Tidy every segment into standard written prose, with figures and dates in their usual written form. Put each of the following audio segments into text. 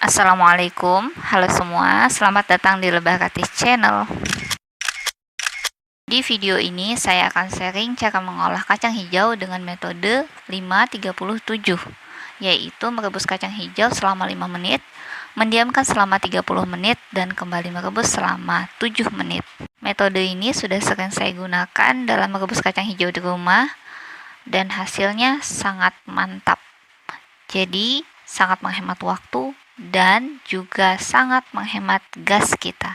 Assalamualaikum, halo semua, selamat datang di Lebah Katis Channel. Di video ini saya akan sharing cara mengolah kacang hijau dengan metode 5-30-7, yaitu merebus kacang hijau selama 5 menit, mendiamkan selama 30 menit, dan kembali merebus selama 7 menit. Metode ini sudah sering saya gunakan dalam merebus kacang hijau di rumah, dan hasilnya sangat mantap. Jadi, sangat menghemat waktu dan juga sangat menghemat gas kita.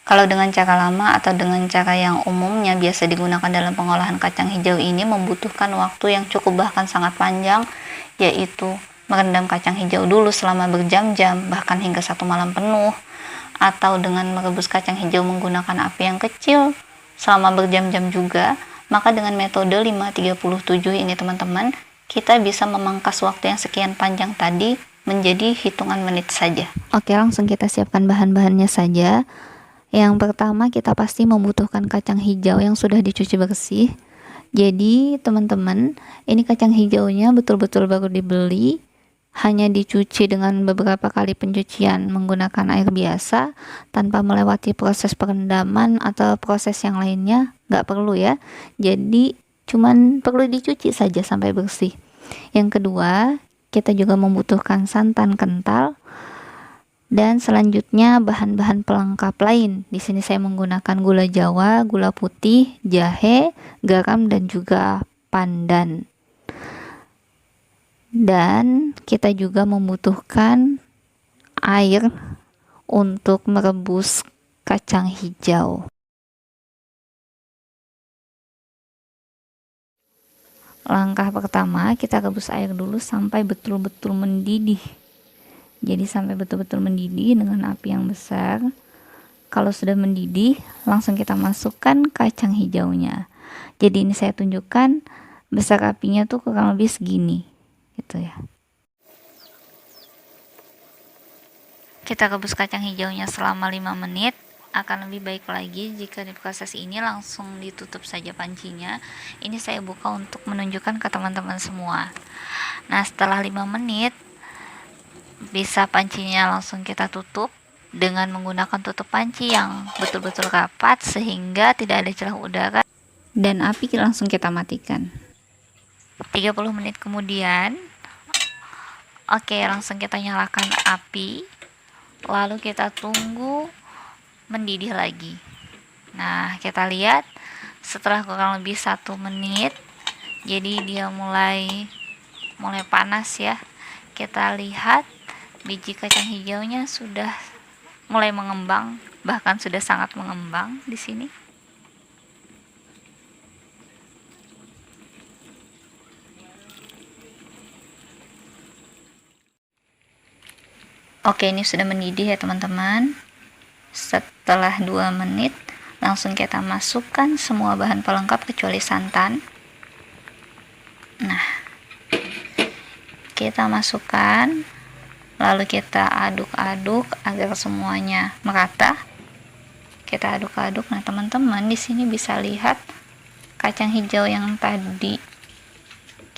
Kalau dengan cara lama atau dengan cara yang umumnya biasa digunakan dalam pengolahan kacang hijau ini membutuhkan waktu yang cukup bahkan sangat panjang, yaitu merendam kacang hijau dulu selama berjam-jam, bahkan hingga 1 malam penuh, atau dengan merebus kacang hijau menggunakan api yang kecil selama berjam-jam juga. Maka dengan metode 5-30-7 ini teman-teman, kita bisa memangkas waktu yang sekian panjang tadi menjadi hitungan menit saja. Oke, langsung kita siapkan bahan-bahannya saja. Yang pertama, kita pasti membutuhkan kacang hijau yang sudah dicuci bersih. Jadi teman-teman, ini kacang hijaunya betul-betul baru dibeli, hanya dicuci dengan beberapa kali pencucian menggunakan air biasa tanpa melewati proses perendaman atau proses yang lainnya, nggak perlu ya. Jadi cuman perlu dicuci saja sampai bersih. Yang kedua, kita juga membutuhkan santan kental. Dan selanjutnya bahan-bahan pelengkap lain. Di sini saya menggunakan gula Jawa, gula putih, jahe, garam, dan juga pandan. Dan kita juga membutuhkan air untuk merebus kacang hijau. Langkah pertama, kita rebus air dulu sampai betul-betul mendidih. Jadi sampai betul-betul mendidih dengan api yang besar. Kalau sudah mendidih, langsung kita masukkan kacang hijaunya. Jadi ini saya tunjukkan besar apinya tuh kurang lebih segini, gitu ya. Kita rebus kacang hijaunya selama 5 menit. Akan lebih baik lagi jika di proses ini langsung ditutup saja pancinya. Ini saya buka untuk menunjukkan ke teman-teman semua. Nah, setelah 5 menit, bisa pancinya langsung kita tutup dengan menggunakan tutup panci yang betul-betul rapat sehingga tidak ada celah udara, dan api langsung kita matikan. 30 menit kemudian, oke, langsung kita nyalakan api, lalu kita tunggu mendidih lagi. Nah, kita lihat setelah kurang lebih 1 menit, jadi dia mulai panas ya. Kita lihat biji kacang hijaunya sudah mulai mengembang, bahkan sudah sangat mengembang di sini. Oke, ini sudah mendidih ya teman-teman. Setelah 2 menit, langsung kita masukkan semua bahan pelengkap kecuali santan. Nah, kita masukkan, lalu kita aduk-aduk agar semuanya merata. Kita aduk-aduk. Nah, teman-teman di sini bisa lihat kacang hijau yang tadi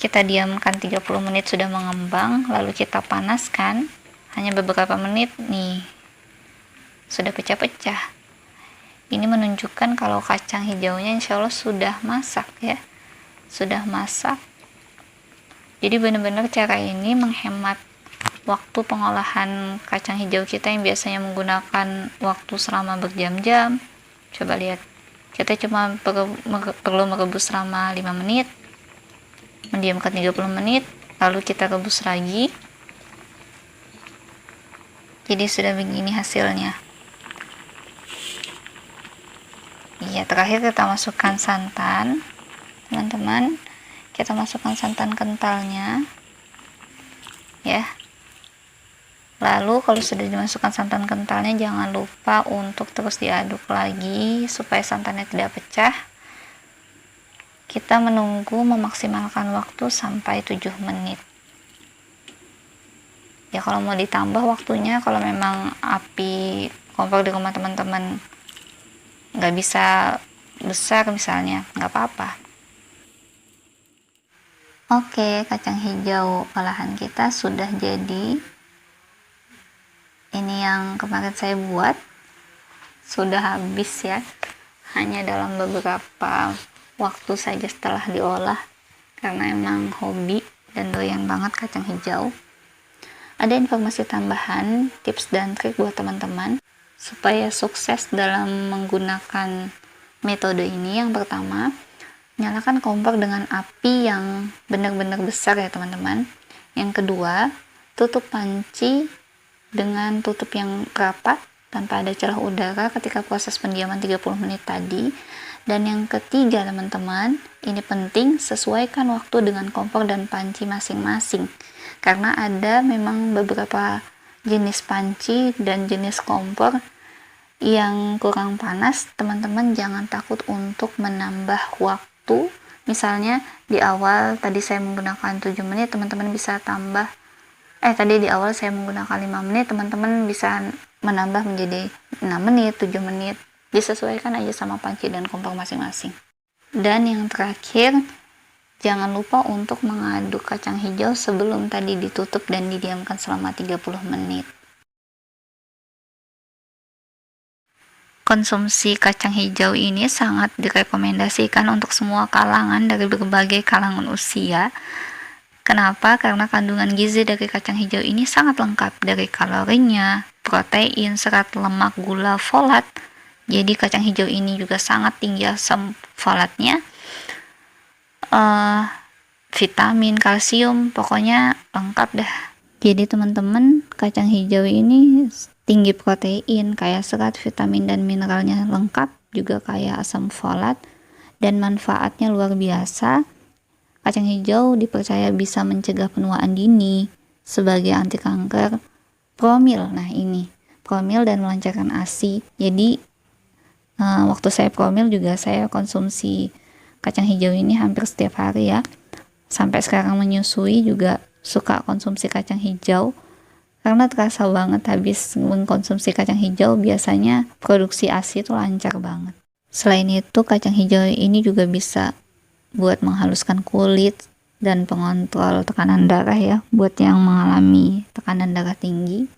kita diamkan 30 menit sudah mengembang, lalu kita panaskan hanya beberapa menit nih. Sudah pecah-pecah. Ini menunjukkan kalau kacang hijaunya insya Allah sudah masak ya. Sudah masak. Jadi benar-benar cara ini menghemat waktu pengolahan kacang hijau kita yang biasanya menggunakan waktu selama berjam-jam. Coba lihat, kita cuma perlu merebus selama 5 menit, mendiamkan 30 menit, lalu kita rebus lagi. Jadi sudah begini hasilnya. Iya, terakhir kita masukkan santan, teman-teman. Kita masukkan santan kentalnya ya. Lalu kalau sudah dimasukkan santan kentalnya, jangan lupa untuk terus diaduk lagi supaya santannya tidak pecah. Kita menunggu memaksimalkan waktu sampai 7 menit. Ya, kalau mau ditambah waktunya, kalau memang api kompor di rumah teman-teman nggak bisa besar misalnya, nggak apa-apa. Oke, kacang hijau olahan kita sudah jadi. Ini yang kemarin saya buat sudah habis ya, hanya dalam beberapa waktu saja setelah diolah, karena emang hobi dan doyan banget kacang hijau. Ada informasi tambahan, tips dan trik buat teman-teman supaya sukses dalam menggunakan metode ini. Yang pertama, nyalakan kompor dengan api yang benar-benar besar ya teman-teman. Yang kedua, tutup panci dengan tutup yang rapat tanpa ada celah udara ketika proses pendiaman 30 menit tadi. Dan yang ketiga teman-teman, ini penting, sesuaikan waktu dengan kompor dan panci masing-masing, karena ada memang beberapa jenis panci dan jenis kompor yang kurang panas. Teman-teman jangan takut untuk menambah waktu. Misalnya di awal tadi saya menggunakan 7 menit, teman-teman bisa tambah tadi di awal saya menggunakan 5 menit, teman-teman bisa menambah menjadi 6 menit, 7 menit. Disesuaikan aja sama panci dan kompor masing-masing. Dan yang terakhir, jangan lupa untuk mengaduk kacang hijau sebelum tadi ditutup dan didiamkan selama 30 menit. Konsumsi kacang hijau ini sangat direkomendasikan untuk semua kalangan dari berbagai kalangan usia. Kenapa? Karena kandungan gizi dari kacang hijau ini sangat lengkap, dari kalorinya, protein, serat, lemak, gula, folat. Jadi kacang hijau ini juga sangat tinggi asam folatnya, vitamin, kalsium, pokoknya lengkap dah. Jadi teman-teman, kacang hijau ini tinggi protein, kaya serat, vitamin dan mineralnya lengkap, juga kaya asam folat, dan manfaatnya luar biasa. Kacang hijau dipercaya bisa mencegah penuaan dini, sebagai anti kanker, promil. Nah ini, promil dan melancarkan ASI. Jadi waktu saya promil juga saya konsumsi kacang hijau ini hampir setiap hari ya. Sampai sekarang menyusui juga suka konsumsi kacang hijau, karena terasa banget habis mengkonsumsi kacang hijau biasanya produksi ASI itu lancar banget. Selain itu, kacang hijau ini juga bisa buat menghaluskan kulit dan pengontrol tekanan darah ya, buat yang mengalami tekanan darah tinggi.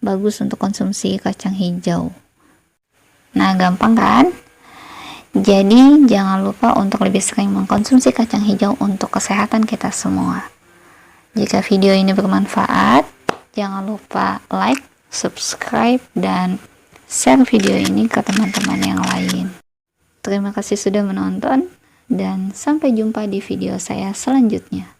Bagus untuk konsumsi kacang hijau. Nah, gampang kan? Jadi, jangan lupa untuk lebih sering mengkonsumsi kacang hijau untuk kesehatan kita semua. Jika video ini bermanfaat, jangan lupa like, subscribe, dan share video ini ke teman-teman yang lain. Terima kasih sudah menonton, dan sampai jumpa di video saya selanjutnya.